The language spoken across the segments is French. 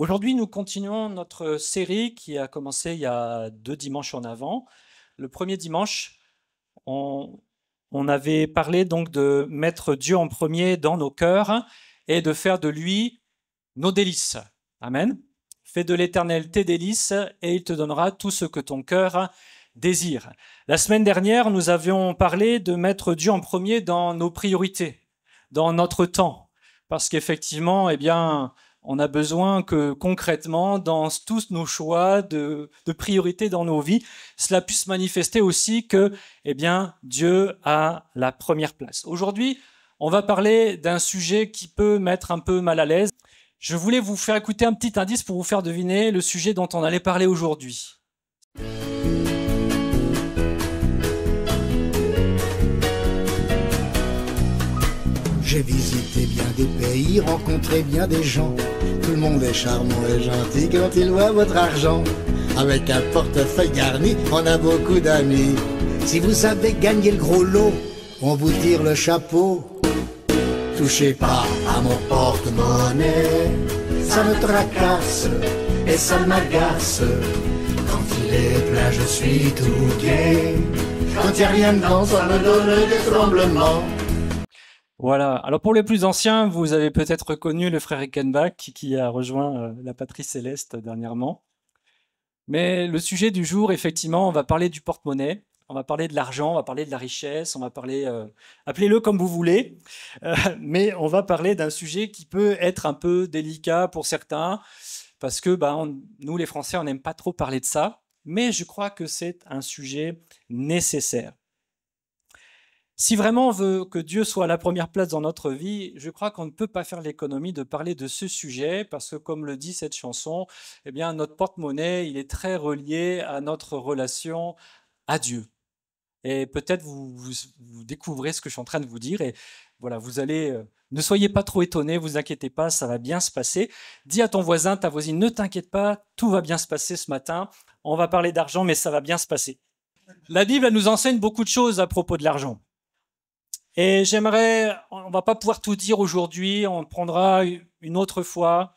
Aujourd'hui, nous continuons notre série qui a commencé il y a 2 dimanches en avant. Le premier dimanche, on avait parlé donc de mettre Dieu en premier dans nos cœurs et de faire de lui nos délices. Amen. Fais de l'Éternel tes délices et il te donnera tout ce que ton cœur désire. La semaine dernière, nous avions parlé de mettre Dieu en premier dans nos priorités, dans notre temps. Parce qu'effectivement, on a besoin que concrètement, dans tous nos choix de priorité dans nos vies, cela puisse manifester aussi que, Dieu a la première place. Aujourd'hui, on va parler d'un sujet qui peut mettre un peu mal à l'aise. Je voulais vous faire écouter un petit indice pour vous faire deviner le sujet dont on allait parler aujourd'hui. J'ai visité bien des pays, rencontré bien des gens. Tout le monde est charmant et gentil quand il voit votre argent. Avec un portefeuille garni, on a beaucoup d'amis. Si vous savez gagner le gros lot, on vous tire le chapeau. Touchez pas à mon porte-monnaie, ça me tracasse et ça m'agace. Quand il est plein, je suis tout gai. Quand il n'y a rien dedans, ça me donne des tremblements. Voilà. Alors pour les plus anciens, vous avez peut-être reconnu le frère Eckenbach qui a rejoint la patrie céleste dernièrement. Mais le sujet du jour, effectivement, on va parler du porte-monnaie, on va parler de l'argent, on va parler de la richesse, on va parler, appelez-le comme vous voulez, mais on va parler d'un sujet qui peut être un peu délicat pour certains, parce que nous les Français, on n'aime pas trop parler de ça, mais je crois que c'est un sujet nécessaire. Si vraiment on veut que Dieu soit à la première place dans notre vie, je crois qu'on ne peut pas faire l'économie de parler de ce sujet parce que, comme le dit cette chanson, notre porte-monnaie, il est très relié à notre relation à Dieu. Et peut-être vous découvrez ce que je suis en train de vous dire et voilà, vous allez, ne soyez pas trop étonnés, vous inquiétez pas, ça va bien se passer. Dis à ton voisin, ta voisine, ne t'inquiète pas, tout va bien se passer ce matin. On va parler d'argent, mais ça va bien se passer. La Bible, elle nous enseigne beaucoup de choses à propos de l'argent. Et on va pas pouvoir tout dire aujourd'hui, on prendra une autre fois,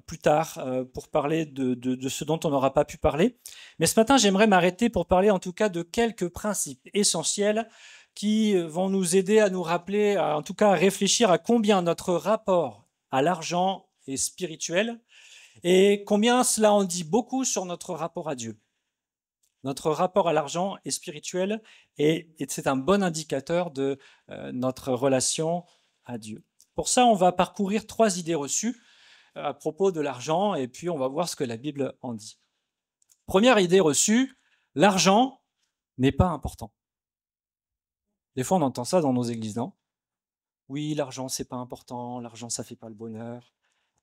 plus tard, pour parler de ce dont on n'aura pas pu parler. Mais ce matin, j'aimerais m'arrêter pour parler en tout cas de quelques principes essentiels qui vont nous aider à nous rappeler, en tout cas à réfléchir à combien notre rapport à l'argent est spirituel et combien cela en dit beaucoup sur notre rapport à Dieu. Notre rapport à l'argent est spirituel et c'est un bon indicateur de notre relation à Dieu. Pour ça, on va parcourir 3 idées reçues à propos de l'argent et puis on va voir ce que la Bible en dit. Première idée reçue, l'argent n'est pas important. Des fois, on entend ça dans nos églises, non ? Oui, l'argent, c'est pas important, l'argent, ça fait pas le bonheur.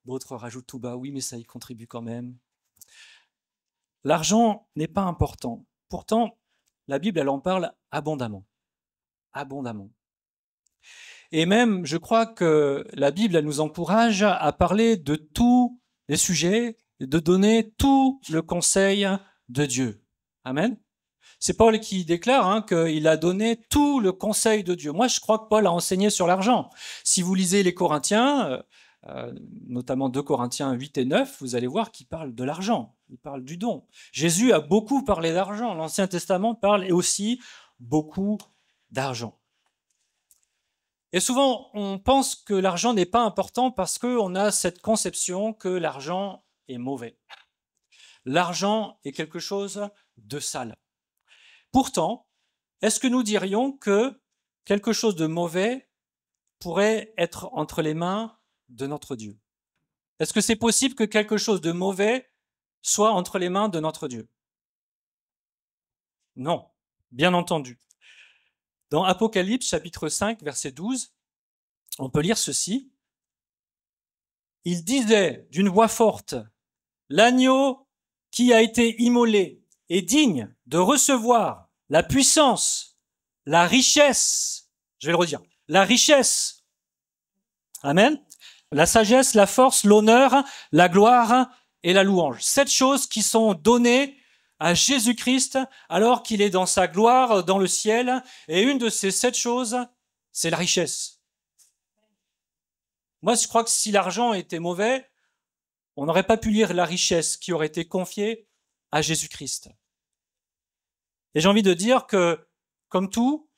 D'autres rajoutent tout bas, oui, mais ça y contribue quand même. L'argent n'est pas important. Pourtant, la Bible, elle en parle abondamment. Abondamment. Et même, je crois que la Bible, elle nous encourage à parler de tous les sujets, de donner tout le conseil de Dieu. Amen. C'est Paul qui déclare qu'il a donné tout le conseil de Dieu. Moi, je crois que Paul a enseigné sur l'argent. Si vous lisez les Corinthiens, notamment 2 Corinthiens 8 et 9, vous allez voir qu'il parle de l'argent, il parle du don. Jésus a beaucoup parlé d'argent, l'Ancien Testament parle aussi beaucoup d'argent. Et souvent, on pense que l'argent n'est pas important parce qu'on a cette conception que l'argent est mauvais. L'argent est quelque chose de sale. Pourtant, est-ce que nous dirions que quelque chose de mauvais pourrait être entre les mains de notre Dieu? Est-ce que c'est possible que quelque chose de mauvais soit entre les mains de notre Dieu? Non, bien entendu. Dans Apocalypse chapitre 5, verset 12, on peut lire ceci. Il disait d'une voix forte, « L'agneau qui a été immolé est digne de recevoir la puissance, la richesse, je vais le redire, la richesse, amen, la sagesse, la force, l'honneur, la gloire et la louange. 7 choses qui sont données à Jésus-Christ alors qu'il est dans sa gloire dans le ciel. Et une de ces 7 choses, c'est la richesse. Moi, je crois que si l'argent était mauvais, on n'aurait pas pu lire la richesse qui aurait été confiée à Jésus-Christ. Et j'ai envie de dire que, comme tout,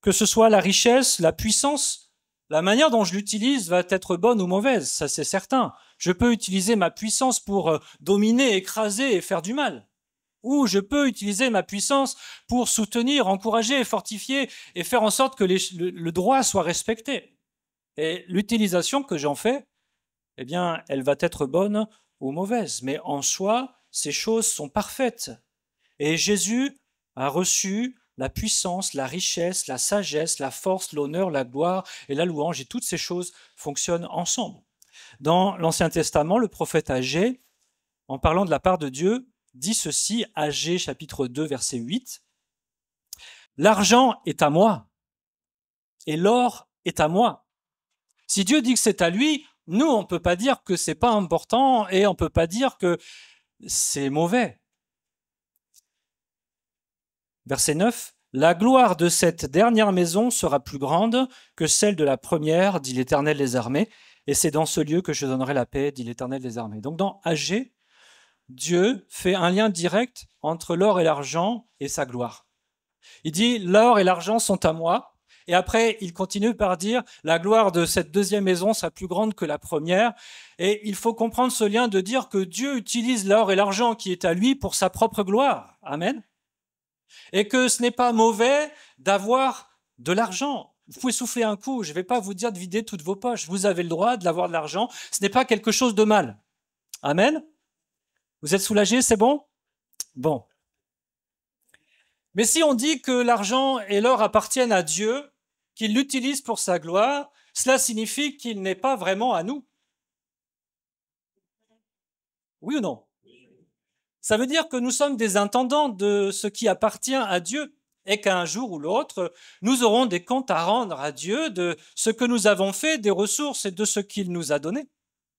que ce soit la richesse, la puissance, la manière dont je l'utilise va être bonne ou mauvaise, ça c'est certain. Je peux utiliser ma puissance pour dominer, écraser et faire du mal. Ou je peux utiliser ma puissance pour soutenir, encourager, fortifier et faire en sorte que le droit soit respecté. Et l'utilisation que j'en fais, eh bien, elle va être bonne ou mauvaise. Mais en soi, ces choses sont parfaites. Et Jésus a reçu la puissance, la richesse, la sagesse, la force, l'honneur, la gloire et la louange. Et toutes ces choses fonctionnent ensemble. Dans l'Ancien Testament, le prophète Agé, en parlant de la part de Dieu, dit ceci, Agé chapitre 2, verset 8. « L'argent est à moi et l'or est à moi. » Si Dieu dit que c'est à lui, nous, on ne peut pas dire que c'est pas important et on ne peut pas dire que c'est mauvais. Verset 9. « La gloire de cette dernière maison sera plus grande que celle de la première, dit l'Éternel des armées, et c'est dans ce lieu que je donnerai la paix, dit l'Éternel des armées. » Donc dans Agé, Dieu fait un lien direct entre l'or et l'argent et sa gloire. Il dit « l'or et l'argent sont à moi ». Et après, il continue par dire « la gloire de cette deuxième maison sera plus grande que la première ». Et il faut comprendre ce lien de dire que Dieu utilise l'or et l'argent qui est à lui pour sa propre gloire. Amen. Et que ce n'est pas mauvais d'avoir de l'argent. Vous pouvez souffler un coup, je ne vais pas vous dire de vider toutes vos poches. Vous avez le droit d'avoir de l'argent. Ce n'est pas quelque chose de mal. Amen. Vous êtes soulagés, c'est bon? Bon. Mais si on dit que l'argent et l'or appartiennent à Dieu, qu'il l'utilise pour sa gloire, cela signifie qu'il n'est pas vraiment à nous. Oui ou non? Ça veut dire que nous sommes des intendants de ce qui appartient à Dieu et qu'un jour ou l'autre, nous aurons des comptes à rendre à Dieu de ce que nous avons fait, des ressources et de ce qu'il nous a donné.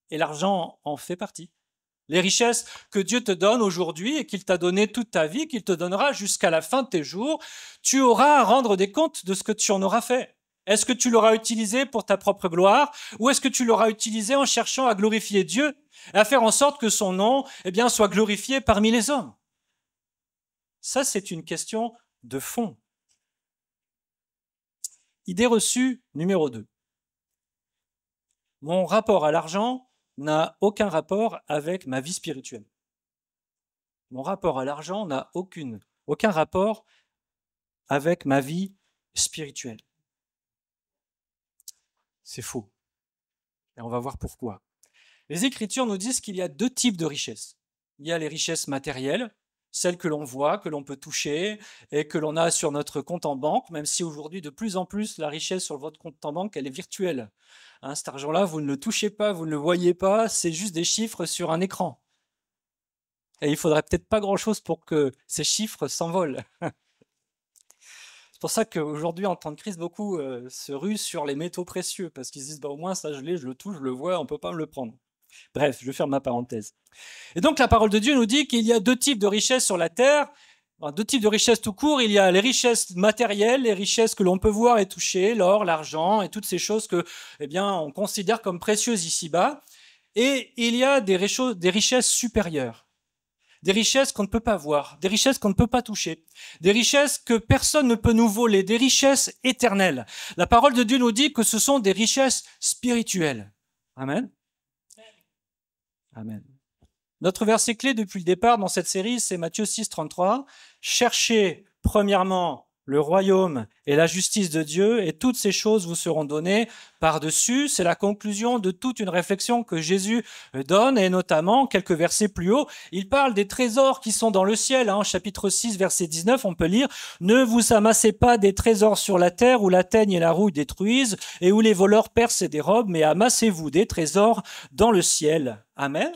Et l'argent en fait partie. Les richesses que Dieu te donne aujourd'hui et qu'il t'a donné toute ta vie, qu'il te donnera jusqu'à la fin de tes jours, tu auras à rendre des comptes de ce que tu en auras fait. Est-ce que tu l'auras utilisé pour ta propre gloire ou est-ce que tu l'auras utilisé en cherchant à glorifier Dieu et à faire en sorte que son nom soit glorifié parmi les hommes? Ça, c'est une question de fond. Idée reçue numéro 2. Mon rapport à l'argent n'a aucun rapport avec ma vie spirituelle. Mon rapport à l'argent n'a aucun rapport avec ma vie spirituelle. C'est faux. Et on va voir pourquoi. Les Écritures nous disent qu'il y a 2 types de richesses. Il y a les richesses matérielles, celles que l'on voit, que l'on peut toucher et que l'on a sur notre compte en banque, même si aujourd'hui, de plus en plus, la richesse sur votre compte en banque, elle est virtuelle. Cet argent-là, vous ne le touchez pas, vous ne le voyez pas, c'est juste des chiffres sur un écran. Et il faudrait peut-être pas grand-chose pour que ces chiffres s'envolent. C'est pour ça qu'aujourd'hui, en temps de crise, beaucoup se rusent sur les métaux précieux, parce qu'ils se disent, au moins, ça, je l'ai, je le touche, je le vois, on ne peut pas me le prendre. Bref, je ferme ma parenthèse. Et donc, la parole de Dieu nous dit qu'il y a 2 types de richesses sur la terre. 2 types de richesses tout court. Il y a les richesses matérielles, les richesses que l'on peut voir et toucher, l'or, l'argent et toutes ces choses que, on considère comme précieuses ici-bas. Et il y a des richesses supérieures. Des richesses qu'on ne peut pas voir, des richesses qu'on ne peut pas toucher, des richesses que personne ne peut nous voler, des richesses éternelles. La parole de Dieu nous dit que ce sont des richesses spirituelles. Amen. Amen. Notre verset clé depuis le départ dans cette série, c'est Matthieu 6, 33. « Cherchez premièrement le royaume et la justice de Dieu, et toutes ces choses vous seront données par-dessus. » C'est la conclusion de toute une réflexion que Jésus donne, et notamment, quelques versets plus haut, il parle des trésors qui sont dans le ciel. Chapitre 6, verset 19, on peut lire « Ne vous amassez pas des trésors sur la terre, où la teigne et la rouille détruisent, et où les voleurs percent et dérobent, mais amassez-vous des trésors dans le ciel. » Amen.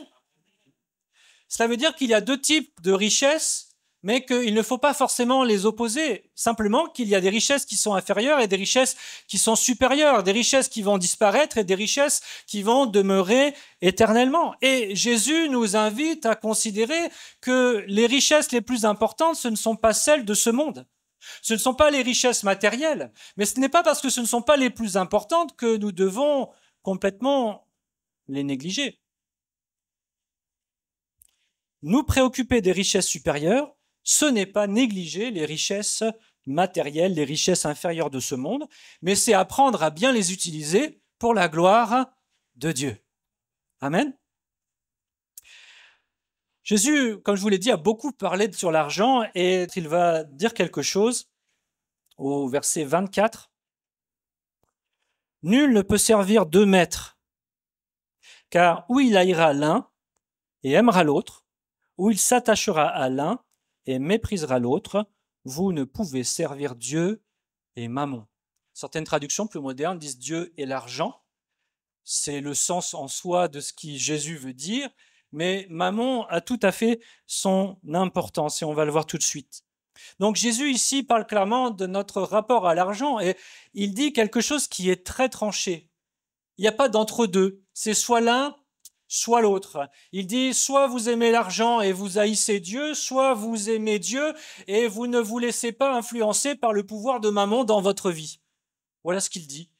Cela veut dire qu'il y a 2 types de richesses, mais qu'il ne faut pas forcément les opposer, simplement qu'il y a des richesses qui sont inférieures et des richesses qui sont supérieures, des richesses qui vont disparaître et des richesses qui vont demeurer éternellement. Et Jésus nous invite à considérer que les richesses les plus importantes, ce ne sont pas celles de ce monde. Ce ne sont pas les richesses matérielles, mais ce n'est pas parce que ce ne sont pas les plus importantes que nous devons complètement les négliger. Nous préoccuper des richesses supérieures, ce n'est pas négliger les richesses matérielles, les richesses inférieures de ce monde, mais c'est apprendre à bien les utiliser pour la gloire de Dieu. Amen. Jésus, comme je vous l'ai dit, a beaucoup parlé sur l'argent et il va dire quelque chose au verset 24. « Nul ne peut servir deux maîtres, car ou il haïra l'un et aimera l'autre, ou il s'attachera à l'un et méprisera l'autre. Vous ne pouvez servir Dieu et Mammon. » Certaines traductions plus modernes disent Dieu et l'argent. C'est le sens en soi de ce que Jésus veut dire, mais Mammon a tout à fait son importance et on va le voir tout de suite. Donc Jésus ici parle clairement de notre rapport à l'argent et il dit quelque chose qui est très tranché. Il n'y a pas d'entre-deux, c'est soit l'un, soit l'autre. Il dit soit vous aimez l'argent et vous haïssez Dieu, soit vous aimez Dieu et vous ne vous laissez pas influencer par le pouvoir de Mammon dans votre vie. Voilà ce qu'il dit.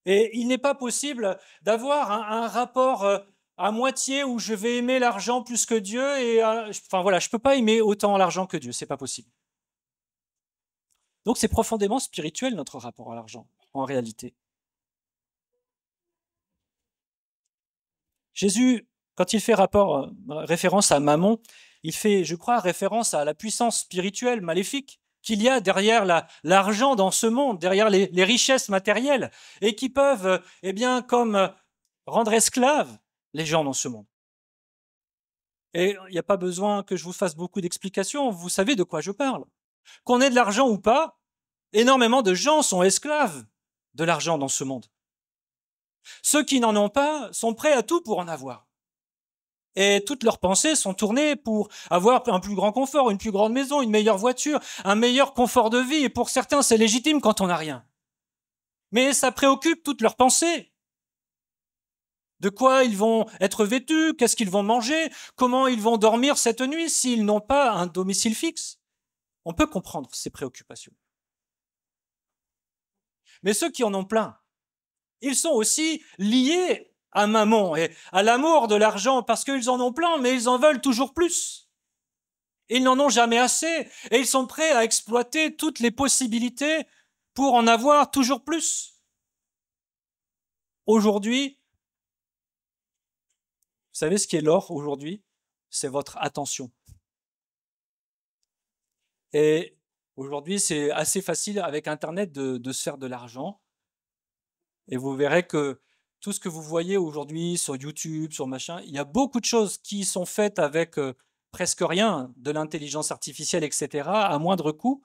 Et il n'est pas possible d'avoir un rapport à moitié où je vais aimer l'argent plus que Dieu et enfin voilà, je peux pas aimer autant l'argent que Dieu, c'est pas possible. Donc c'est profondément spirituel notre rapport à l'argent en réalité. Jésus, quand il fait référence à Mammon, il fait, je crois, référence à la puissance spirituelle maléfique qu'il y a derrière l'argent dans ce monde, derrière les richesses matérielles, et qui peuvent, comme rendre esclaves les gens dans ce monde. Et il n'y a pas besoin que je vous fasse beaucoup d'explications, vous savez de quoi je parle. Qu'on ait de l'argent ou pas, énormément de gens sont esclaves de l'argent dans ce monde. Ceux qui n'en ont pas sont prêts à tout pour en avoir. Et toutes leurs pensées sont tournées pour avoir un plus grand confort, une plus grande maison, une meilleure voiture, un meilleur confort de vie. Et pour certains, c'est légitime quand on n'a rien. Mais ça préoccupe toutes leurs pensées. De quoi ils vont être vêtus, qu'est-ce qu'ils vont manger, comment ils vont dormir cette nuit s'ils n'ont pas un domicile fixe. On peut comprendre ces préoccupations. Mais ceux qui en ont plein, ils sont aussi liés à Mammon et à l'amour de l'argent parce qu'ils en ont plein, mais ils en veulent toujours plus. Ils n'en ont jamais assez et ils sont prêts à exploiter toutes les possibilités pour en avoir toujours plus. Aujourd'hui, vous savez ce qui est l'or aujourd'hui? C'est votre attention. Et aujourd'hui, c'est assez facile avec Internet de se faire de l'argent. Et vous verrez que tout ce que vous voyez aujourd'hui sur YouTube, sur machin, il y a beaucoup de choses qui sont faites avec presque rien, de l'intelligence artificielle, etc., à moindre coût,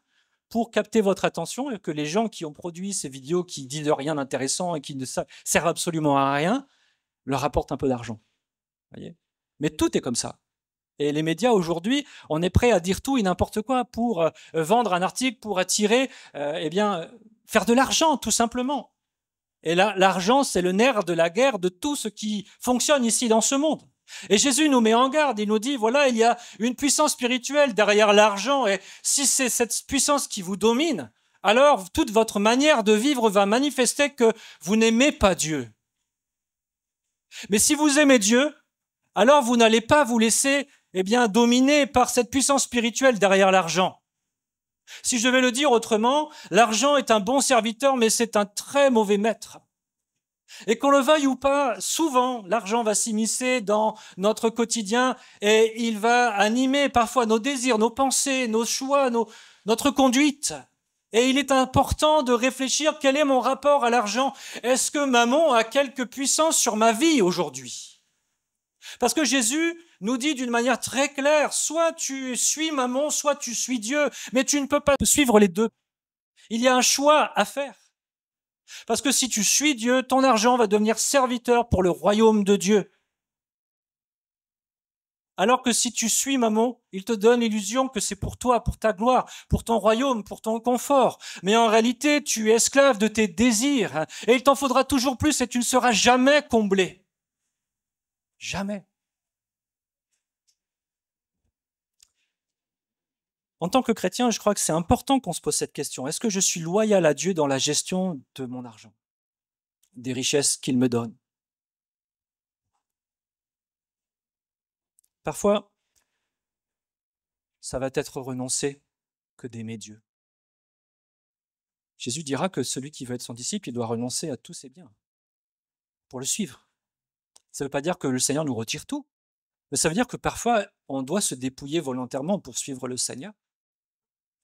pour capter votre attention et que les gens qui ont produit ces vidéos qui disent rien d'intéressant et qui ne servent absolument à rien, leur apportent un peu d'argent. Voyez ? Mais tout est comme ça. Et les médias aujourd'hui, on est prêt à dire tout et n'importe quoi pour vendre un article, pour attirer, faire de l'argent, tout simplement. Et là, l'argent, c'est le nerf de la guerre de tout ce qui fonctionne ici dans ce monde. Et Jésus nous met en garde, il nous dit, voilà, il y a une puissance spirituelle derrière l'argent, et si c'est cette puissance qui vous domine, alors toute votre manière de vivre va manifester que vous n'aimez pas Dieu. Mais si vous aimez Dieu, alors vous n'allez pas vous laisser, dominer par cette puissance spirituelle derrière l'argent. Si je devais le dire autrement, l'argent est un bon serviteur, mais c'est un très mauvais maître. Et qu'on le veuille ou pas, souvent, l'argent va s'immiscer dans notre quotidien et il va animer parfois nos désirs, nos pensées, nos choix, notre conduite. Et il est important de réfléchir, quel est mon rapport à l'argent? Est-ce que Mammon a quelque puissance sur ma vie aujourd'hui? Parce que Jésus nous dit d'une manière très claire, soit tu suis Mammon, soit tu suis Dieu, mais tu ne peux pas suivre les deux. Il y a un choix à faire. Parce que si tu suis Dieu, ton argent va devenir serviteur pour le royaume de Dieu. Alors que si tu suis maman, il te donne l'illusion que c'est pour toi, pour ta gloire, pour ton royaume, pour ton confort. Mais en réalité, tu es esclave de tes désirs. Et il t'en faudra toujours plus et tu ne seras jamais comblé. Jamais. En tant que chrétien, je crois que c'est important qu'on se pose cette question. Est-ce que je suis loyal à Dieu dans la gestion de mon argent, des richesses qu'il me donne? Parfois, ça va être renoncer que d'aimer Dieu. Jésus dira que celui qui veut être son disciple, il doit renoncer à tous ses biens pour le suivre. Ça ne veut pas dire que le Seigneur nous retire tout, mais ça veut dire que parfois, on doit se dépouiller volontairement pour suivre le Seigneur.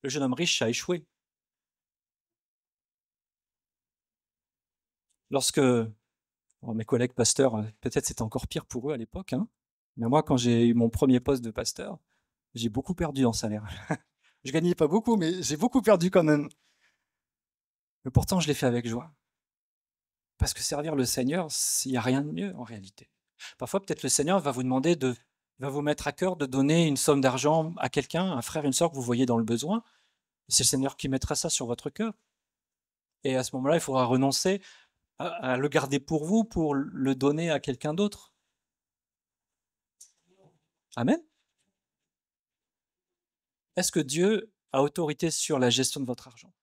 Le jeune homme riche a échoué. Lorsque mes collègues pasteurs, peut-être c'était encore pire pour eux à l'époque, hein, mais moi, quand j'ai eu mon premier poste de pasteur, j'ai beaucoup perdu en salaire. Je gagnais pas beaucoup, mais j'ai beaucoup perdu quand même. Mais pourtant, je l'ai fait avec joie. Parce que servir le Seigneur, il n'y a rien de mieux en réalité. Parfois, peut-être le Seigneur va vous demander va vous mettre à cœur de donner une somme d'argent à quelqu'un, un frère, une sœur que vous voyez dans le besoin. C'est le Seigneur qui mettra ça sur votre cœur. Et à ce moment-là, il faudra renoncer à le garder pour vous, pour le donner à quelqu'un d'autre. Amen. Est-ce que Dieu a autorité sur la gestion de votre argent?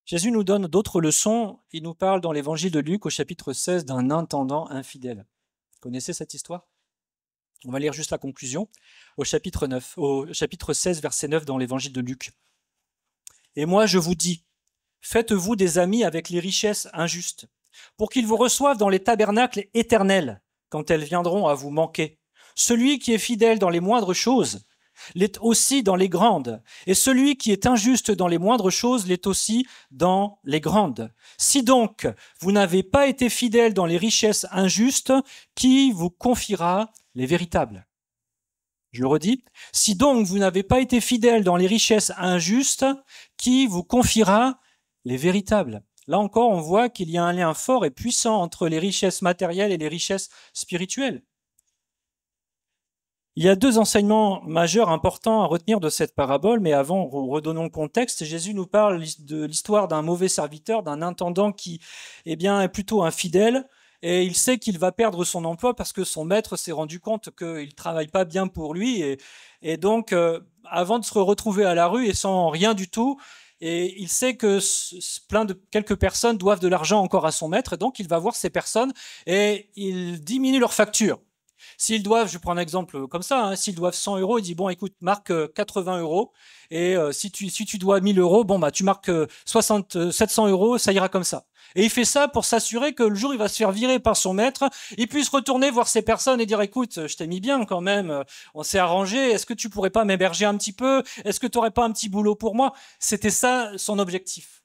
Jésus nous donne d'autres leçons. Il nous parle dans l'évangile de Luc au chapitre 16 d'un intendant infidèle. Vous connaissez cette histoire? On va lire juste la conclusion au chapitre 16, verset 9 dans l'évangile de Luc. Et moi, je vous dis, faites-vous des amis avec les richesses injustes, pour qu'ils vous reçoivent dans les tabernacles éternels, quand elles viendront à vous manquer. Celui qui est fidèle dans les moindres choses l'est aussi dans les grandes, et celui qui est injuste dans les moindres choses l'est aussi dans les grandes. Si donc vous n'avez pas été fidèle dans les richesses injustes, qui vous confiera les véritables? Je le redis, si donc vous n'avez pas été fidèle dans les richesses injustes, qui vous confiera les véritables? Là encore, on voit qu'il y a un lien fort et puissant entre les richesses matérielles et les richesses spirituelles. Il y a deux enseignements majeurs importants à retenir de cette parabole, mais avant, redonnons le contexte. Jésus nous parle de l'histoire d'un mauvais serviteur, d'un intendant qui est plutôt infidèle, et il sait qu'il va perdre son emploi parce que son maître s'est rendu compte qu'il ne travaille pas bien pour lui, et donc, avant de se retrouver à la rue et sans rien du tout, et il sait que quelques personnes doivent de l'argent encore à son maître, et donc il va voir ces personnes et il diminue leur facture. S'ils doivent, je prends un exemple comme ça, hein, s'ils doivent 100 euros, il dit, bon, écoute, marque 80 euros, et si tu dois 1000 euros, bon, bah, tu marques 700 euros, ça ira comme ça. Et il fait ça pour s'assurer que le jour où il va se faire virer par son maître, il puisse retourner voir ces personnes et dire, écoute, je t'ai mis bien quand même, on s'est arrangé, est-ce que tu pourrais pas m'héberger un petit peu? Est-ce que tu aurais pas un petit boulot pour moi? C'était ça son objectif.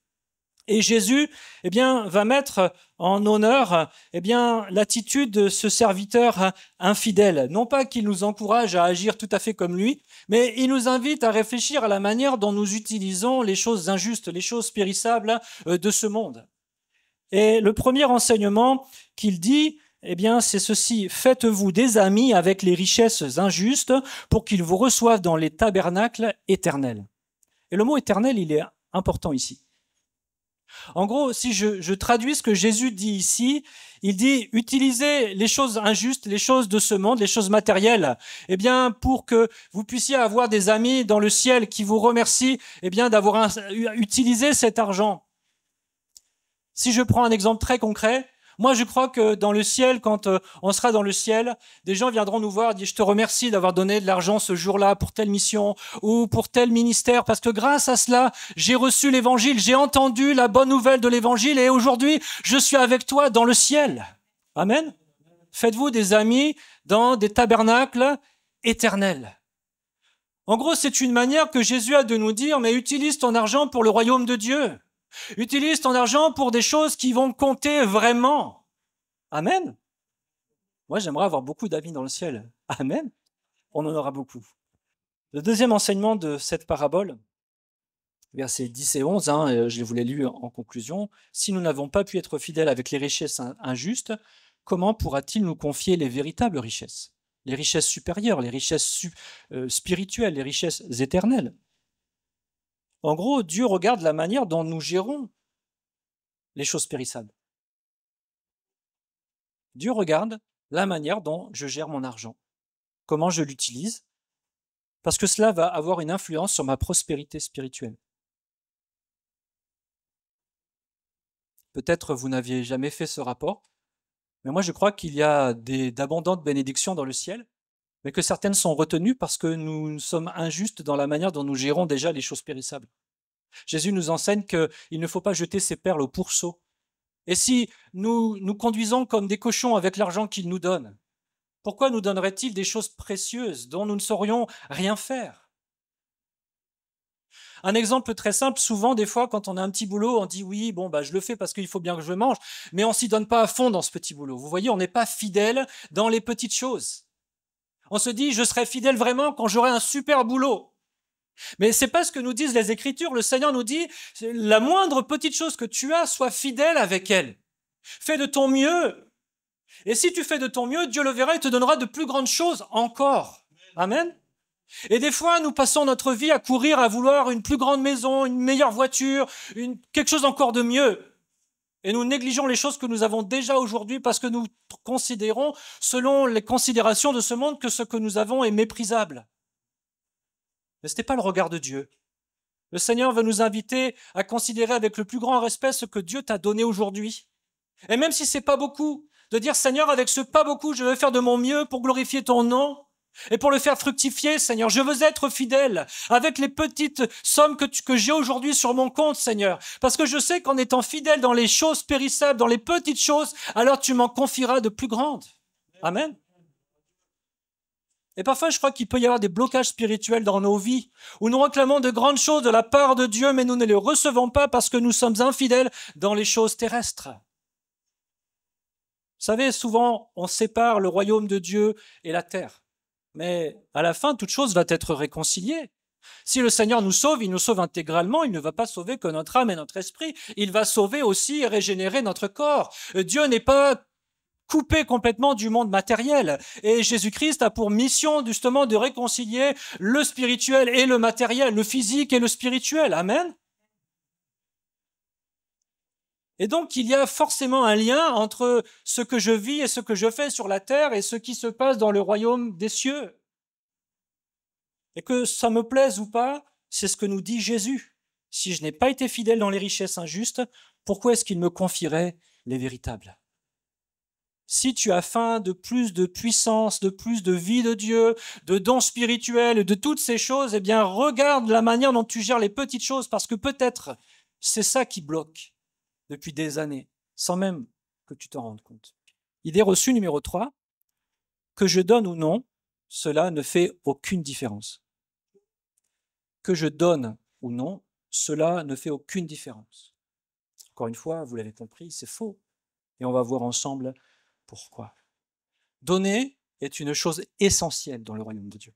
Et Jésus, va mettre en honneur, l'attitude de ce serviteur infidèle. Non pas qu'il nous encourage à agir tout à fait comme lui, mais il nous invite à réfléchir à la manière dont nous utilisons les choses injustes, les choses périssables de ce monde. Et le premier enseignement qu'il dit, c'est ceci: faites-vous des amis avec les richesses injustes pour qu'ils vous reçoivent dans les tabernacles éternels. Et le mot éternel, il est important ici. En gros, si je traduis ce que Jésus dit ici, il dit utilisez les choses injustes, les choses de ce monde, les choses matérielles, pour que vous puissiez avoir des amis dans le ciel qui vous remercient, d'avoir utilisé cet argent. Si je prends un exemple très concret, moi je crois que dans le ciel, quand on sera dans le ciel, des gens viendront nous voir et dire je te remercie d'avoir donné de l'argent ce jour-là pour telle mission ou pour tel ministère, parce que grâce à cela, j'ai reçu l'évangile, j'ai entendu la bonne nouvelle de l'évangile et aujourd'hui, je suis avec toi dans le ciel. Amen. Faites-vous des amis dans des tabernacles éternels. En gros, c'est une manière que Jésus a de nous dire, mais utilise ton argent pour le royaume de Dieu. Utilise ton argent pour des choses qui vont compter vraiment. Amen. Moi, j'aimerais avoir beaucoup d'amis dans le ciel. Amen. On en aura beaucoup. Le deuxième enseignement de cette parabole, versets 10 et 11, je vous l'ai lu en conclusion. Si nous n'avons pas pu être fidèles avec les richesses injustes, comment pourra-t-il nous confier les véritables richesses? les richesses supérieures, les richesses spirituelles, les richesses éternelles. En gros, Dieu regarde la manière dont nous gérons les choses périssables. Dieu regarde la manière dont je gère mon argent, comment je l'utilise, parce que cela va avoir une influence sur ma prospérité spirituelle. Peut-être vous n'aviez jamais fait ce rapport, mais moi je crois qu'il y a d'abondantes bénédictions dans le ciel, mais que certaines sont retenues parce que nous sommes injustes dans la manière dont nous gérons déjà les choses périssables. Jésus nous enseigne qu'il ne faut pas jeter ses perles au pourceau. Et si nous nous conduisons comme des cochons avec l'argent qu'il nous donne, pourquoi nous donnerait-il des choses précieuses dont nous ne saurions rien faire? Un exemple très simple, souvent, des fois, quand on a un petit boulot, on dit oui, bon, je le fais parce qu'il faut bien que je mange, mais on s'y donne pas à fond dans ce petit boulot. Vous voyez, on n'est pas fidèle dans les petites choses. On se dit, je serai fidèle vraiment quand j'aurai un super boulot. Mais c'est pas ce que nous disent les Écritures. Le Seigneur nous dit, la moindre petite chose que tu as, sois fidèle avec elle. Fais de ton mieux. Et si tu fais de ton mieux, Dieu le verra et te donnera de plus grandes choses encore. Amen. Et des fois, nous passons notre vie à courir, à vouloir une plus grande maison, une meilleure voiture, quelque chose encore de mieux. Et nous négligeons les choses que nous avons déjà aujourd'hui parce que nous considérons, selon les considérations de ce monde, que ce que nous avons est méprisable. Mais ce n'est pas le regard de Dieu. Le Seigneur veut nous inviter à considérer avec le plus grand respect ce que Dieu t'a donné aujourd'hui. Et même si c'est pas beaucoup, de dire, Seigneur, avec ce pas beaucoup, je vais faire de mon mieux pour glorifier ton nom et pour le faire fructifier, Seigneur. Je veux être fidèle avec les petites sommes que j'ai aujourd'hui sur mon compte, Seigneur. Parce que je sais qu'en étant fidèle dans les choses périssables, dans les petites choses, alors tu m'en confieras de plus grandes. Amen. Et parfois, je crois qu'il peut y avoir des blocages spirituels dans nos vies, où nous réclamons de grandes choses de la part de Dieu, mais nous ne les recevons pas parce que nous sommes infidèles dans les choses terrestres. Vous savez, souvent, on sépare le royaume de Dieu et la terre. Mais à la fin, toute chose va être réconciliée. Si le Seigneur nous sauve, il nous sauve intégralement, il ne va pas sauver que notre âme et notre esprit, il va sauver aussi et régénérer notre corps. Dieu n'est pas coupé complètement du monde matériel. Et Jésus-Christ a pour mission justement de réconcilier le spirituel et le matériel, le physique et le spirituel. Amen. Et donc, il y a forcément un lien entre ce que je vis et ce que je fais sur la terre et ce qui se passe dans le royaume des cieux. Et que ça me plaise ou pas, c'est ce que nous dit Jésus. Si je n'ai pas été fidèle dans les richesses injustes, pourquoi est-ce qu'il me confierait les véritables? Si tu as faim de plus de puissance, de plus de vie de Dieu, de dons spirituels, de toutes ces choses, eh bien, regarde la manière dont tu gères les petites choses, parce que peut-être c'est ça qui bloque depuis des années, sans même que tu t'en rendes compte. Idée reçue numéro 3, que je donne ou non, cela ne fait aucune différence. Que je donne ou non, cela ne fait aucune différence. Encore une fois, vous l'avez compris, c'est faux. Et on va voir ensemble pourquoi. Donner est une chose essentielle dans le royaume de Dieu.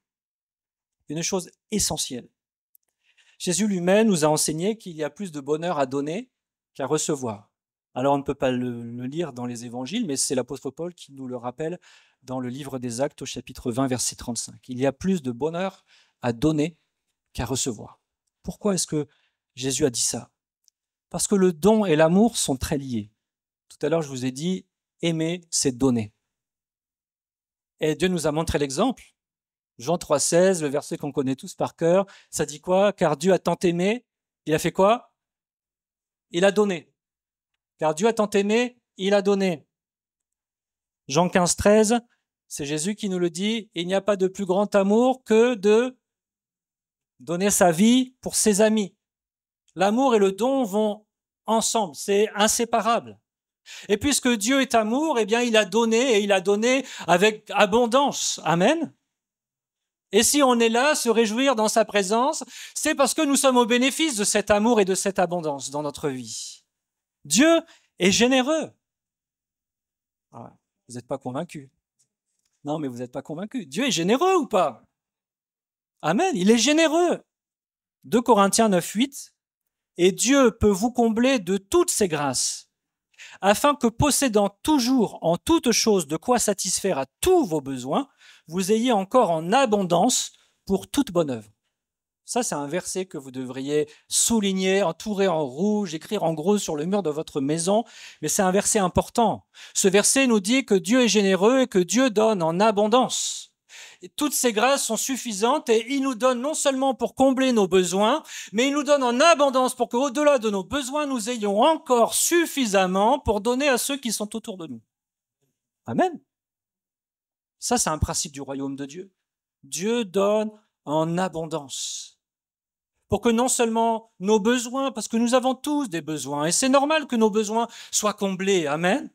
Une chose essentielle. Jésus lui-même nous a enseigné qu'il y a plus de bonheur à donner qu'à recevoir. Alors on ne peut pas le lire dans les évangiles, mais c'est l'apôtre Paul qui nous le rappelle dans le livre des Actes au chapitre 20, verset 35. Il y a plus de bonheur à donner qu'à recevoir. Pourquoi est-ce que Jésus a dit ça? Parce que le don et l'amour sont très liés. Tout à l'heure, je vous ai dit, aimer, c'est donner. Et Dieu nous a montré l'exemple. Jean 3,16, le verset qu'on connaît tous par cœur, ça dit quoi? Car Dieu a tant aimé, il a fait quoi? Il a donné. Car Dieu a tant aimé, il a donné. Jean 15,13, c'est Jésus qui nous le dit, il n'y a pas de plus grand amour que de donner sa vie pour ses amis. L'amour et le don vont ensemble, c'est inséparable. Et puisque Dieu est amour, eh bien il a donné et il a donné avec abondance. Amen. Et si on est là, se réjouir dans sa présence, c'est parce que nous sommes au bénéfice de cet amour et de cette abondance dans notre vie. Dieu est généreux. Ah, vous n'êtes pas convaincus. Non, mais vous n'êtes pas convaincus. Dieu est généreux ou pas? Amen, il est généreux. 2 Corinthiens 9, 8. Et Dieu peut vous combler de toutes ses grâces, afin que possédant toujours en toutes choses de quoi satisfaire à tous vos besoins, vous ayez encore en abondance pour toute bonne œuvre. Ça, c'est un verset que vous devriez souligner, entourer en rouge, écrire en gros sur le mur de votre maison, mais c'est un verset important. Ce verset nous dit que Dieu est généreux et que Dieu donne en abondance. Et toutes ces grâces sont suffisantes et il nous donne non seulement pour combler nos besoins, mais il nous donne en abondance pour qu'au-delà de nos besoins, nous ayons encore suffisamment pour donner à ceux qui sont autour de nous. Amen. Ça, c'est un principe du royaume de Dieu. Dieu donne en abondance. Pour que non seulement nos besoins, parce que nous avons tous des besoins, et c'est normal que nos besoins soient comblés, amen.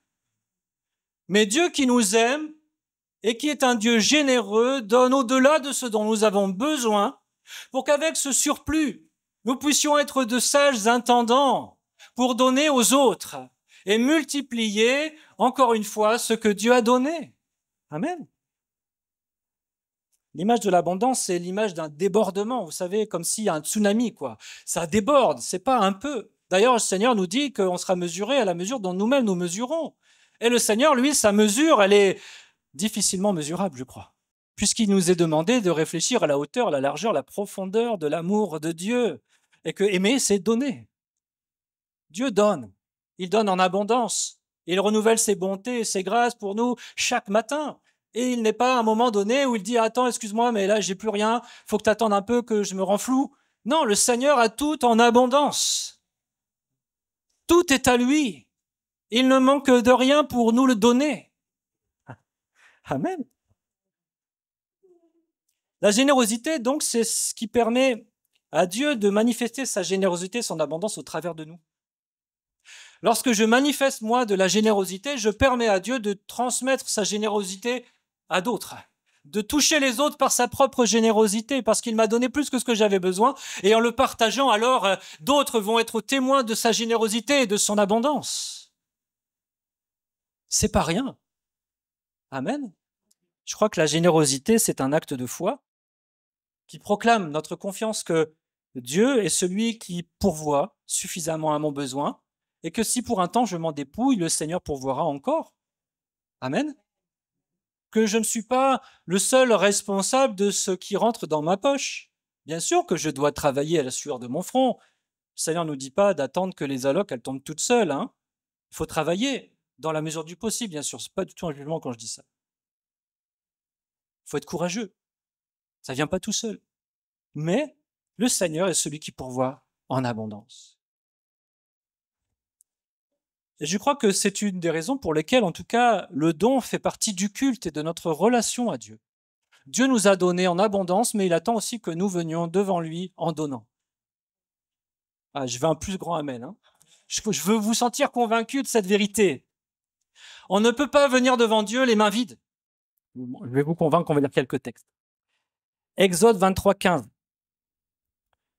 Mais Dieu qui nous aime, et qui est un Dieu généreux, donne au-delà de ce dont nous avons besoin, pour qu'avec ce surplus, nous puissions être de sages intendants, pour donner aux autres, et multiplier, encore une fois, ce que Dieu a donné. Amen. L'image de l'abondance, c'est l'image d'un débordement, vous savez, comme s'il y a un tsunami, quoi. Ça déborde, c'est pas un peu. D'ailleurs, le Seigneur nous dit qu'on sera mesuré à la mesure dont nous-mêmes nous mesurons. Et le Seigneur, lui, sa mesure, elle est difficilement mesurable, je crois. Puisqu'il nous est demandé de réfléchir à la hauteur, la largeur, la profondeur de l'amour de Dieu. Et que aimer, c'est donner. Dieu donne. Il donne en abondance. Il renouvelle ses bontés et ses grâces pour nous chaque matin. Et il n'est pas à un moment donné où il dit « Attends, excuse-moi, mais là, j'ai plus rien. Faut que tu attendes un peu que je me rends flou. » Non, le Seigneur a tout en abondance. Tout est à lui. Il ne manque de rien pour nous le donner. Amen. La générosité, donc, c'est ce qui permet à Dieu de manifester sa générosité, son abondance au travers de nous. Lorsque je manifeste, moi, de la générosité, je permets à Dieu de transmettre sa générosité à d'autres, de toucher les autres par sa propre générosité, parce qu'il m'a donné plus que ce que j'avais besoin, et en le partageant, alors, d'autres vont être témoins de sa générosité et de son abondance. C'est pas rien. Amen. Je crois que la générosité, c'est un acte de foi qui proclame notre confiance que Dieu est celui qui pourvoit suffisamment à mon besoin, et que si pour un temps je m'en dépouille, le Seigneur pourvoira encore. Amen. Que je ne suis pas le seul responsable de ce qui rentre dans ma poche. Bien sûr que je dois travailler à la sueur de mon front. Le Seigneur ne nous dit pas d'attendre que les allocs, elles tombent toutes seules. Hein. Il faut travailler dans la mesure du possible, bien sûr. Ce n'est pas du tout un jugement quand je dis ça. Il faut être courageux. Ça ne vient pas tout seul. Mais le Seigneur est celui qui pourvoit en abondance. Et je crois que c'est une des raisons pour lesquelles, en tout cas, le don fait partie du culte et de notre relation à Dieu. Dieu nous a donné en abondance, mais il attend aussi que nous venions devant lui en donnant. Ah, je veux un plus grand amen. Hein. Je veux vous sentir convaincu de cette vérité. On ne peut pas venir devant Dieu les mains vides. Je vais vous convaincre, on va lire quelques textes. Exode 23, 15.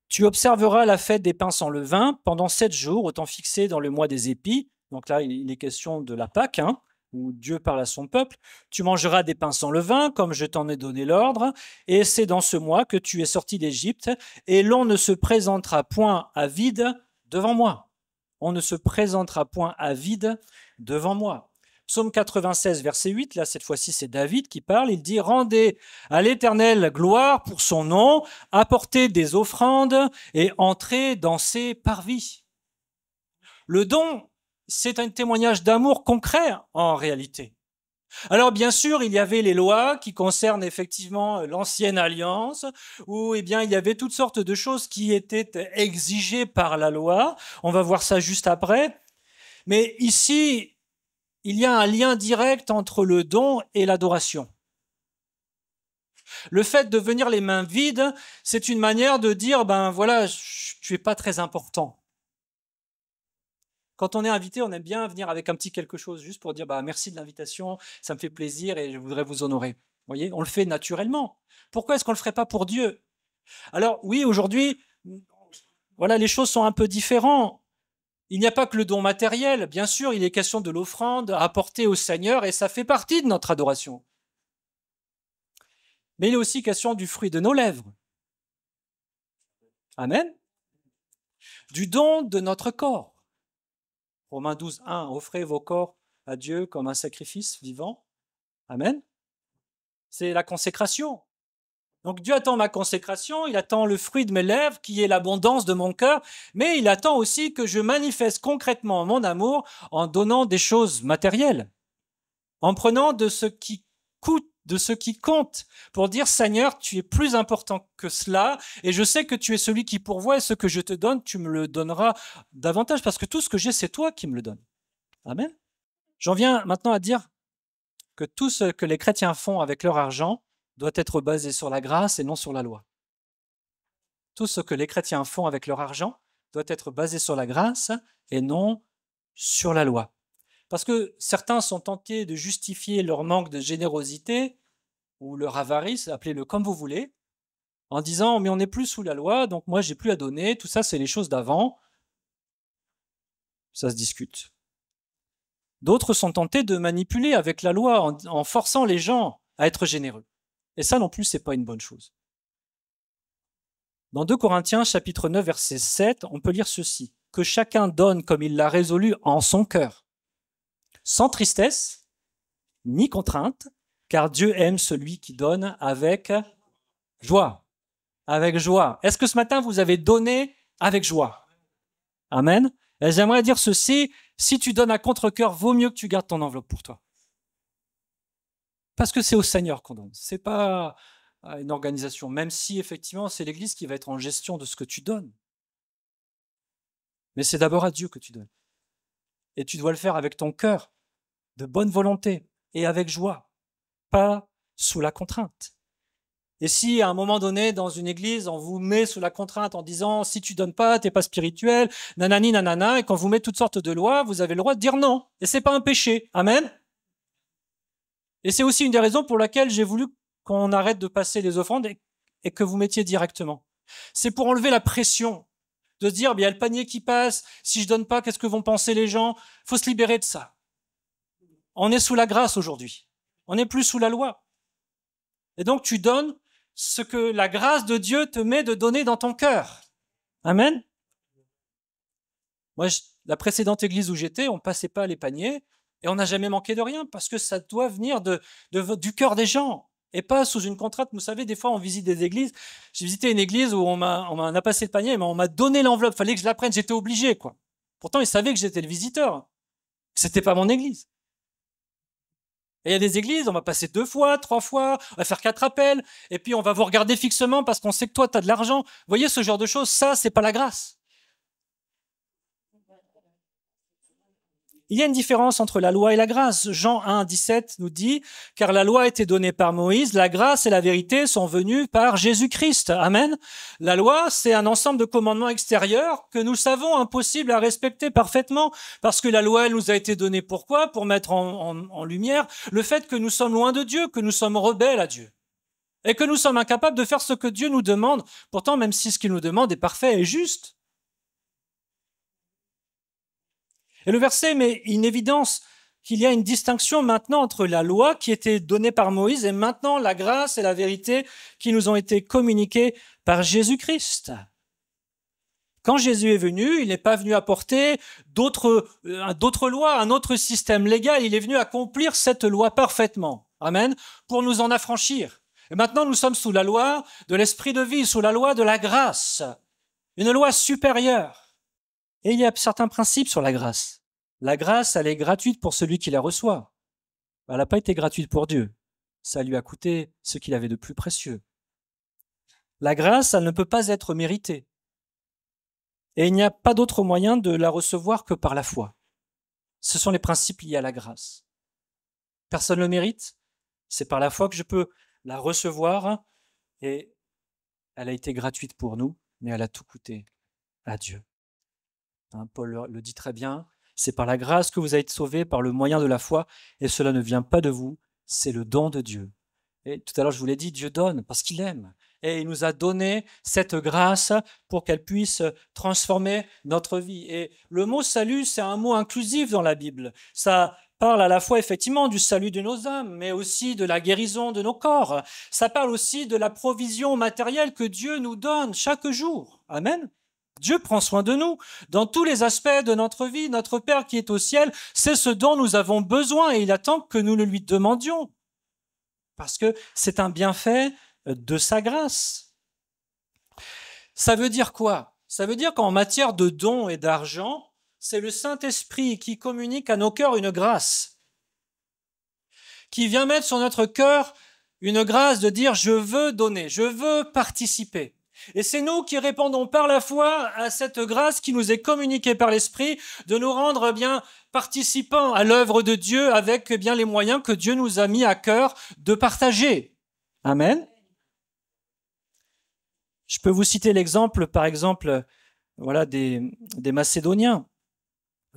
Tu observeras la fête des pains sans levain pendant 7 jours, au temps fixé dans le mois des épis. Donc là, il est question de la Pâque, hein, où Dieu parle à son peuple. Tu mangeras des pains sans levain, comme je t'en ai donné l'ordre, et c'est dans ce mois que tu es sorti d'Égypte, et l'on ne se présentera point à vide devant moi. On ne se présentera point à vide devant moi. Psaume 96, verset 8, là, cette fois-ci, c'est David qui parle. Il dit « Rendez à l'Éternel gloire pour son nom, apportez des offrandes et entrez dans ses parvis. » Le don, c'est un témoignage d'amour concret en réalité. Alors bien sûr, il y avait les lois qui concernent effectivement l'ancienne alliance, où il y avait toutes sortes de choses qui étaient exigées par la loi. On va voir ça juste après. Mais ici, il y a un lien direct entre le don et l'adoration. Le fait de venir les mains vides, c'est une manière de dire, ben voilà, tu es pas très important. Quand on est invité, on aime bien venir avec un petit quelque chose, juste pour dire, bah merci de l'invitation, ça me fait plaisir et je voudrais vous honorer. Vous voyez, on le fait naturellement. Pourquoi est-ce qu'on le ferait pas pour Dieu? Alors oui, aujourd'hui, voilà, les choses sont un peu différentes. Il n'y a pas que le don matériel, bien sûr, il est question de l'offrande apportée au Seigneur et ça fait partie de notre adoration. Mais il est aussi question du fruit de nos lèvres. Amen. Du don de notre corps. Romains 12, 1, offrez vos corps à Dieu comme un sacrifice vivant. Amen. C'est la consécration. Donc Dieu attend ma consécration, il attend le fruit de mes lèvres, qui est l'abondance de mon cœur, mais il attend aussi que je manifeste concrètement mon amour en donnant des choses matérielles, en prenant de ce qui coûte, de ce qui compte, pour dire Seigneur, tu es plus important que cela, et je sais que tu es celui qui pourvoit, et ce que je te donne, tu me le donneras davantage, parce que tout ce que j'ai, c'est toi qui me le donnes. Amen. J'en viens maintenant à dire que tout ce que les chrétiens font avec leur argent doit être basé sur la grâce et non sur la loi. Tout ce que les chrétiens font avec leur argent doit être basé sur la grâce et non sur la loi. Parce que certains sont tentés de justifier leur manque de générosité ou leur avarice, appelez-le comme vous voulez, en disant « mais on n'est plus sous la loi, donc moi j'ai plus à donner, tout ça c'est les choses d'avant ». Ça se discute. D'autres sont tentés de manipuler avec la loi en forçant les gens à être généreux. Et ça non plus, c'est pas une bonne chose. Dans 2 Corinthiens, chapitre 9, verset 7, on peut lire ceci. « Que chacun donne comme il l'a résolu en son cœur, sans tristesse, ni contrainte, car Dieu aime celui qui donne avec joie. » Avec joie. Est-ce que ce matin, vous avez donné avec joie? Amen. Et j'aimerais dire ceci, si tu donnes à contre-cœur, vaut mieux que tu gardes ton enveloppe pour toi. Parce que c'est au Seigneur qu'on donne. C'est pas à une organisation, même si effectivement c'est l'Église qui va être en gestion de ce que tu donnes. Mais c'est d'abord à Dieu que tu donnes. Et tu dois le faire avec ton cœur, de bonne volonté et avec joie, pas sous la contrainte. Et si à un moment donné, dans une église, on vous met sous la contrainte en disant « si tu donnes pas, t'es pas spirituel, nanani, nanana », et qu'on vous met toutes sortes de lois, vous avez le droit de dire non. Et c'est pas un péché. Amen. Et c'est aussi une des raisons pour laquelle j'ai voulu qu'on arrête de passer les offrandes et que vous mettiez directement. C'est pour enlever la pression de se dire, il y a le panier qui passe, si je donne pas, qu'est-ce que vont penser les gens? Il faut se libérer de ça. On est sous la grâce aujourd'hui. On n'est plus sous la loi. Et donc tu donnes ce que la grâce de Dieu te met de donner dans ton cœur. Amen. Moi, la précédente église où j'étais, on passait pas les paniers et on n'a jamais manqué de rien parce que ça doit venir du cœur des gens et pas sous une contrainte. Vous savez, des fois, on visite des églises. J'ai visité une église où on m'a passé le panier, mais on m'a donné l'enveloppe. Fallait que je la prenne. J'étais obligé, quoi. Pourtant, ils savaient que j'étais le visiteur. C'était pas mon église. Et il y a des églises, on va passer 2 fois, 3 fois, on va faire 4 appels, et puis on va vous regarder fixement parce qu'on sait que toi, tu as de l'argent. Vous voyez, ce genre de choses, ça, c'est pas la grâce. Il y a une différence entre la loi et la grâce. Jean 1, 17 nous dit « Car la loi a été donnée par Moïse, la grâce et la vérité sont venues par Jésus-Christ. » Amen. La loi, c'est un ensemble de commandements extérieurs que nous savons impossibles à respecter parfaitement. Parce que la loi, elle nous a été donnée pourquoi? Pour mettre en lumière le fait que nous sommes loin de Dieu, que nous sommes rebelles à Dieu. Et que nous sommes incapables de faire ce que Dieu nous demande. Pourtant, même si ce qu'il nous demande est parfait et juste. Et le verset met une évidence qu'il y a une distinction maintenant entre la loi qui était donnée par Moïse et maintenant la grâce et la vérité qui nous ont été communiquées par Jésus-Christ. Quand Jésus est venu, il n'est pas venu apporter d'autres lois, un autre système légal. Il est venu accomplir cette loi parfaitement. Amen. Pour nous en affranchir. Et maintenant, nous sommes sous la loi de l'esprit de vie, sous la loi de la grâce. Une loi supérieure. Et il y a certains principes sur la grâce. La grâce, elle est gratuite pour celui qui la reçoit. Elle n'a pas été gratuite pour Dieu. Ça lui a coûté ce qu'il avait de plus précieux. La grâce, elle ne peut pas être méritée. Et il n'y a pas d'autre moyen de la recevoir que par la foi. Ce sont les principes liés à la grâce. Personne ne le mérite. C'est par la foi que je peux la recevoir. Et elle a été gratuite pour nous, mais elle a tout coûté à Dieu. Paul le dit très bien, c'est par la grâce que vous avez été sauvés par le moyen de la foi, et cela ne vient pas de vous, c'est le don de Dieu. Et tout à l'heure, je vous l'ai dit, Dieu donne parce qu'il aime. Et il nous a donné cette grâce pour qu'elle puisse transformer notre vie. Et le mot salut, c'est un mot inclusif dans la Bible. Ça parle à la fois effectivement du salut de nos âmes, mais aussi de la guérison de nos corps. Ça parle aussi de la provision matérielle que Dieu nous donne chaque jour. Amen. Dieu prend soin de nous dans tous les aspects de notre vie. Notre Père qui est au ciel, c'est ce dont nous avons besoin et il attend que nous le lui demandions. Parce que c'est un bienfait de sa grâce. Ça veut dire quoi? Ça veut dire qu'en matière de dons et d'argent, c'est le Saint-Esprit qui communique à nos cœurs une grâce, qui vient mettre sur notre cœur une grâce de dire « je veux donner, je veux participer ». Et c'est nous qui répondons par la foi à cette grâce qui nous est communiquée par l'Esprit de nous rendre bien participants à l'œuvre de Dieu avec bien les moyens que Dieu nous a mis à cœur de partager. Amen. Je peux vous citer l'exemple, par exemple, voilà, des Macédoniens.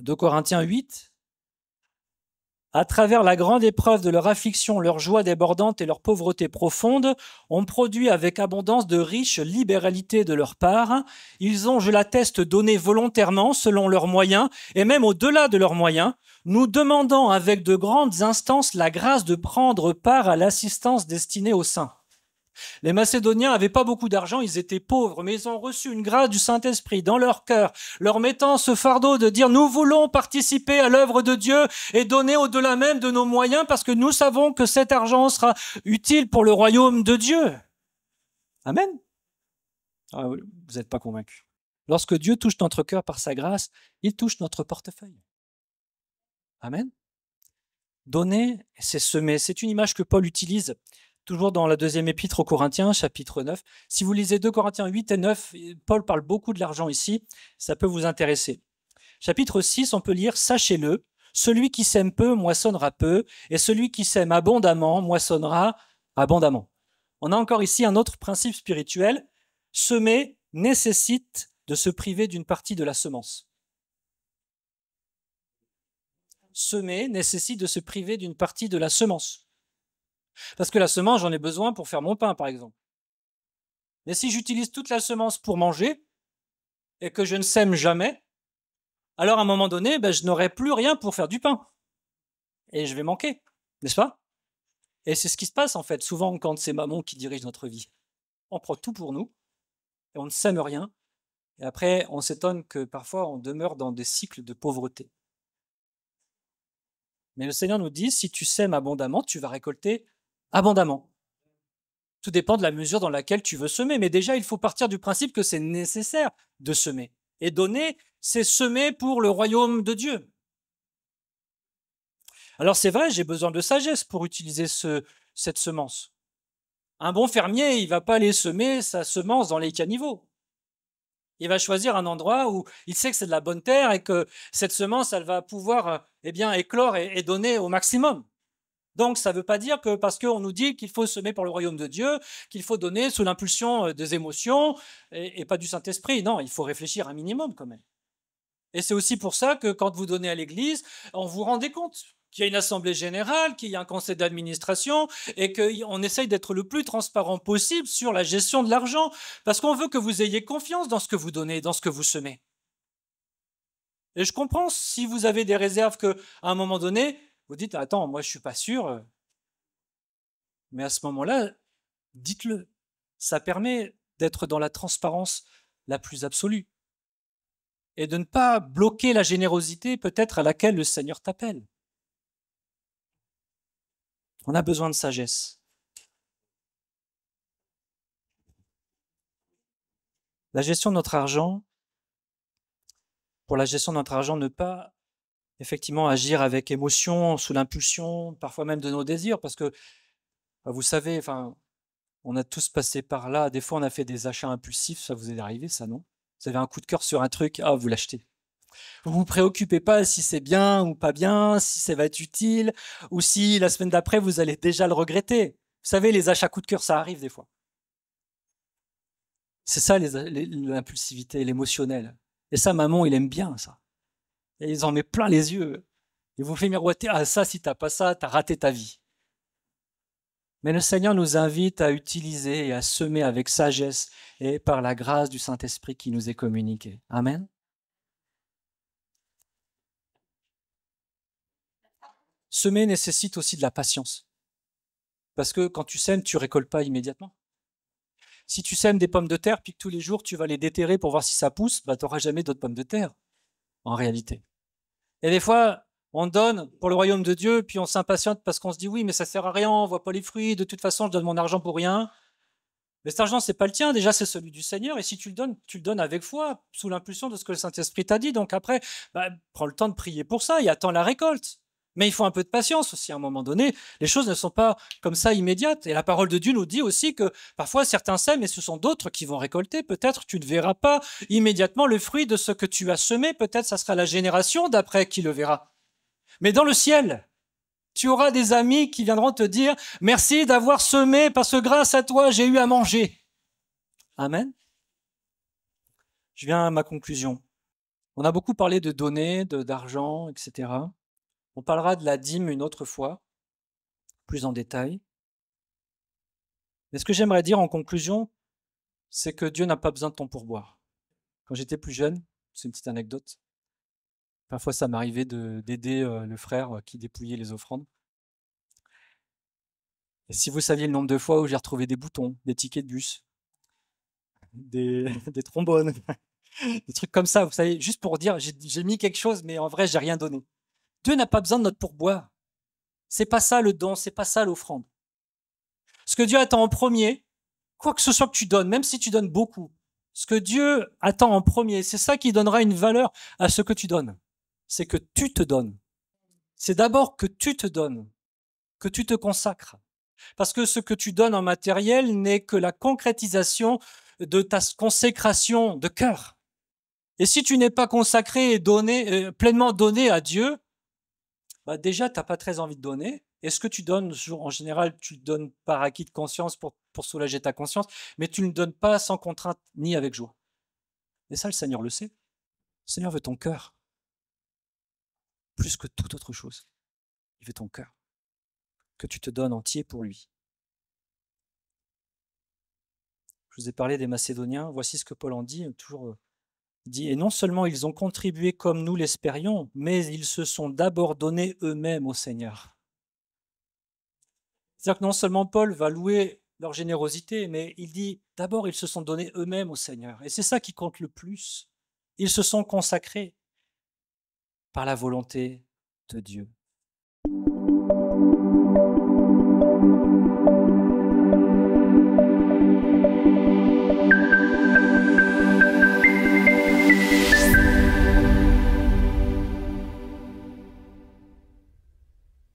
2 Corinthiens 8. À travers la grande épreuve de leur affliction, leur joie débordante et leur pauvreté profonde, ont produit avec abondance de riches libéralités de leur part. Ils ont, je l'atteste, donné volontairement, selon leurs moyens, et même au-delà de leurs moyens, nous demandant avec de grandes instances la grâce de prendre part à l'assistance destinée aux saints. Les Macédoniens n'avaient pas beaucoup d'argent, ils étaient pauvres, mais ils ont reçu une grâce du Saint-Esprit dans leur cœur, leur mettant ce fardeau de dire « nous voulons participer à l'œuvre de Dieu et donner au-delà même de nos moyens parce que nous savons que cet argent sera utile pour le royaume de Dieu. » Amen. Ah, vous n'êtes pas convaincus. Lorsque Dieu touche notre cœur par sa grâce, il touche notre portefeuille. Amen. Donner, c'est semer. C'est une image que Paul utilise toujours dans la deuxième épître aux Corinthiens, chapitre 9. Si vous lisez 2 Corinthiens 8 et 9, Paul parle beaucoup de l'argent ici, ça peut vous intéresser. Chapitre 6, on peut lire « Sachez-le, celui qui sème peu moissonnera peu, et celui qui sème abondamment moissonnera abondamment. » On a encore ici un autre principe spirituel. Semer nécessite de se priver d'une partie de la semence. Semer nécessite de se priver d'une partie de la semence. Parce que la semence, j'en ai besoin pour faire mon pain, par exemple. Mais si j'utilise toute la semence pour manger et que je ne sème jamais, alors à un moment donné, je n'aurai plus rien pour faire du pain. Et je vais manquer, n'est-ce pas? Et c'est ce qui se passe en fait, souvent quand c'est maman qui dirige notre vie. On prend tout pour nous et on ne sème rien. Et après, on s'étonne que parfois on demeure dans des cycles de pauvreté. Mais le Seigneur nous dit, si tu sèmes abondamment, tu vas récolter abondamment. Tout dépend de la mesure dans laquelle tu veux semer. Mais déjà, il faut partir du principe que c'est nécessaire de semer. Et donner, c'est semer pour le royaume de Dieu. Alors c'est vrai, j'ai besoin de sagesse pour utiliser cette semence. Un bon fermier, il ne va pas aller semer sa semence dans les caniveaux. Il va choisir un endroit où il sait que c'est de la bonne terre et que cette semence, elle va pouvoir éclore et donner au maximum. Donc, ça ne veut pas dire que parce qu'on nous dit qu'il faut semer pour le royaume de Dieu, qu'il faut donner sous l'impulsion des émotions et pas du Saint-Esprit. Non, il faut réfléchir un minimum quand même. Et c'est aussi pour ça que quand vous donnez à l'Église, on vous rendez compte qu'il y a une assemblée générale, qu'il y a un conseil d'administration et qu'on essaye d'être le plus transparent possible sur la gestion de l'argent parce qu'on veut que vous ayez confiance dans ce que vous donnez, dans ce que vous semez. Et je comprends si vous avez des réserves qu'à un moment donné, vous dites, attends, moi je ne suis pas sûr. Mais à ce moment-là, dites-le. Ça permet d'être dans la transparence la plus absolue. Et de ne pas bloquer la générosité peut-être à laquelle le Seigneur t'appelle. On a besoin de sagesse. La gestion de notre argent, pour la gestion de notre argent, ne pas effectivement agir avec émotion, sous l'impulsion, parfois même de nos désirs, parce que vous savez, on a tous passé par là. Des fois, on a fait des achats impulsifs. Ça vous est arrivé, ça, non? Vous avez un coup de cœur sur un truc, vous l'achetez. Vous vous préoccupez pas si c'est bien ou pas bien, si ça va être utile, ou si la semaine d'après, vous allez déjà le regretter. Vous savez, les achats coup de cœur, ça arrive des fois. C'est ça, l'impulsivité, l'émotionnel. Et ça, maman, il aime bien ça. Et ils en met plein les yeux. Il vous fait miroiter, ça, si t'as pas ça, t'as raté ta vie. Mais le Seigneur nous invite à utiliser et à semer avec sagesse et par la grâce du Saint-Esprit qui nous est communiquée. Amen. Semer nécessite aussi de la patience. Parce que quand tu sèmes, tu ne récoltes pas immédiatement. Si tu sèmes des pommes de terre, puis que tous les jours tu vas les déterrer pour voir si ça pousse, bah, tu n'auras jamais d'autres pommes de terre, en réalité. Et des fois, on donne pour le royaume de Dieu, puis on s'impatiente parce qu'on se dit oui, mais ça sert à rien, on voit pas les fruits, de toute façon, je donne mon argent pour rien. Mais cet argent, c'est pas le tien, déjà, c'est celui du Seigneur. Et si tu le donnes avec foi, sous l'impulsion de ce que le Saint-Esprit t'a dit. Donc après, bah, prends le temps de prier pour ça et attends la récolte. Mais il faut un peu de patience aussi. À un moment donné, les choses ne sont pas comme ça immédiates. Et la parole de Dieu nous dit aussi que parfois certains sèment et ce sont d'autres qui vont récolter. Peut-être tu ne verras pas immédiatement le fruit de ce que tu as semé. Peut-être ça sera la génération d'après qui le verra. Mais dans le ciel, tu auras des amis qui viendront te dire « Merci d'avoir semé parce que grâce à toi, j'ai eu à manger. » Amen. Je viens à ma conclusion. On a beaucoup parlé de données, d'argent, etc. On parlera de la dîme une autre fois, plus en détail. Mais ce que j'aimerais dire en conclusion, c'est que Dieu n'a pas besoin de ton pourboire. Quand j'étais plus jeune, c'est une petite anecdote, parfois ça m'arrivait d'aider le frère qui dépouillait les offrandes. Et si vous saviez le nombre de fois où j'ai retrouvé des boutons, des tickets de bus, des trombones, des trucs comme ça, vous savez, juste pour dire j'ai mis quelque chose, mais en vrai j'ai rien donné. Dieu n'a pas besoin de notre pourboire. C'est pas ça le don, c'est pas ça l'offrande. Ce que Dieu attend en premier, quoi que ce soit que tu donnes, même si tu donnes beaucoup, ce que Dieu attend en premier, c'est ça qui donnera une valeur à ce que tu donnes. C'est que tu te donnes. C'est d'abord que tu te donnes, que tu te consacres. Parce que ce que tu donnes en matériel n'est que la concrétisation de ta consécration de cœur. Et si tu n'es pas consacré et donné, pleinement donné à Dieu, bah déjà, tu n'as pas très envie de donner. Et ce que tu donnes, en général, tu le donnes par acquis de conscience pour soulager ta conscience, mais tu ne le donnes pas sans contrainte ni avec joie. Et ça, le Seigneur le sait. Le Seigneur veut ton cœur, plus que toute autre chose. Il veut ton cœur, que tu te donnes entier pour lui. Je vous ai parlé des Macédoniens, voici ce que Paul en dit, toujours dit, et non seulement ils ont contribué comme nous l'espérions, mais ils se sont d'abord donnés eux-mêmes au Seigneur. C'est-à-dire que non seulement Paul va louer leur générosité, mais il dit d'abord ils se sont donnés eux-mêmes au Seigneur. Et c'est ça qui compte le plus. Ils se sont consacrés par la volonté de Dieu.